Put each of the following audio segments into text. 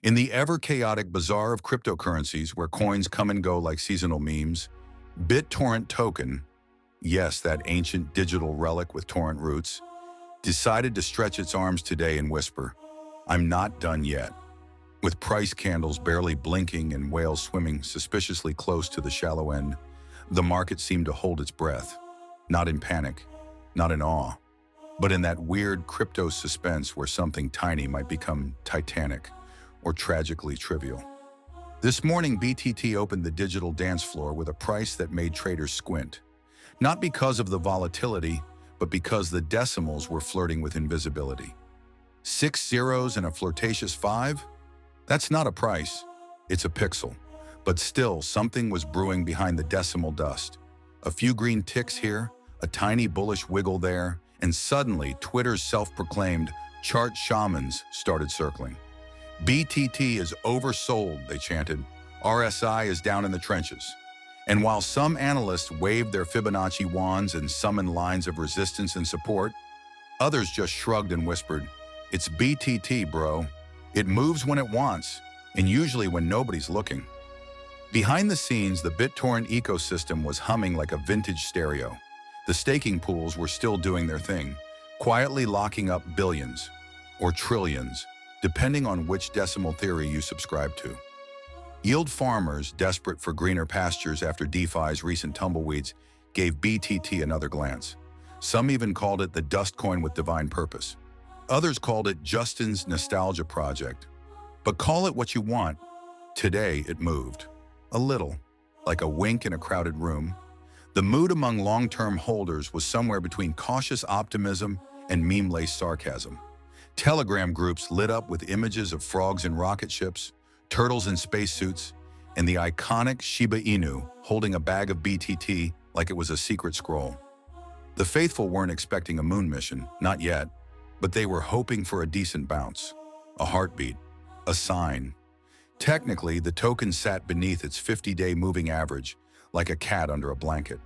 In the ever-chaotic bazaar of cryptocurrencies where coins come and go like seasonal memes, Bittorrent token, yes, that ancient digital relic with torrent roots, decided to stretch its arms today and whisper, "I'm not done yet." With price candles barely blinking and whales swimming suspiciously close to the shallow end, the market seemed to hold its breath, not in panic, not in awe, but in that weird crypto suspense where something tiny might become titanic or tragically trivial. This morning, BTT opened the digital dance floor with a price that made traders squint, not because of the volatility, but because the decimals were flirting with invisibility. 6 zeros and a flirtatious 5? That's not a price, it's a pixel. But still, something was brewing behind the decimal dust. A few green ticks here, a tiny bullish wiggle there, and suddenly Twitter's self-proclaimed chart shamans started circling. BTT is oversold, they chanted. RSI is down in the trenches. And while some analysts waved their Fibonacci wands and summoned lines of resistance and support, others just shrugged and whispered, "It's BTT, bro. It moves when it wants, and usually when nobody's looking." Behind the scenes, the BitTorrent ecosystem was humming like a vintage stereo. The staking pools were still doing their thing, quietly locking up billions, or trillions, depending on which decimal theory you subscribe to. Yield farmers, desperate for greener pastures after DeFi's recent tumbleweeds, gave BTT another glance. Some even called it the dust coin with divine purpose. Others called it Justin's nostalgia project. But call it what you want. Today it moved. A little, like a wink in a crowded room. The mood among long-term holders was somewhere between cautious optimism and meme-laced sarcasm. Telegram groups lit up with images of frogs in rocket ships, turtles in spacesuits, and the iconic Shiba Inu holding a bag of BTT like it was a secret scroll. The faithful weren't expecting a moon mission, not yet, but they were hoping for a decent bounce, a heartbeat, a sign. Technically, the token sat beneath its 50-day moving average, like a cat under a blanket.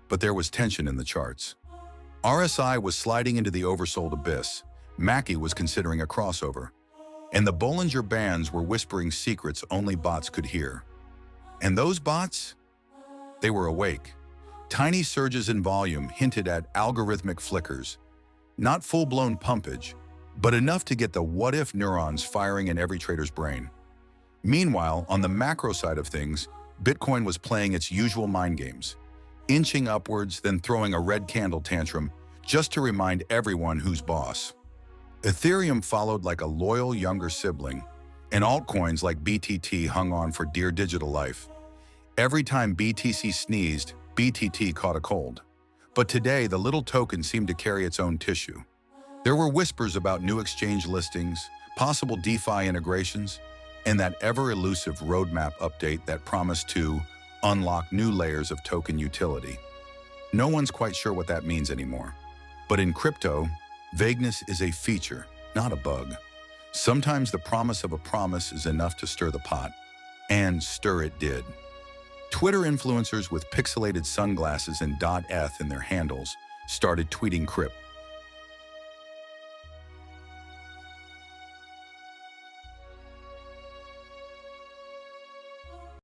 But there was tension in the charts. RSI was sliding into the oversold abyss. Mackie was considering a crossover. And the Bollinger Bands were whispering secrets only bots could hear. And those bots? They were awake. Tiny surges in volume hinted at algorithmic flickers. Not full-blown pumpage, but enough to get the what-if neurons firing in every trader's brain. Meanwhile, on the macro side of things, Bitcoin was playing its usual mind games, inching upwards, then throwing a red candle tantrum just to remind everyone who's boss. Ethereum followed like a loyal younger sibling, and altcoins like BTT hung on for dear digital life. Every time BTC sneezed, BTT caught a cold. But today, the little token seemed to carry its own tissue. There were whispers about new exchange listings, possible DeFi integrations, and that ever-elusive roadmap update that promised to unlock new layers of token utility. No one's quite sure what that means anymore. But in crypto, vagueness is a feature, not a bug. Sometimes the promise of a promise is enough to stir the pot. And stir it did. Twitter influencers with pixelated sunglasses and .eth in their handles started tweeting crypt.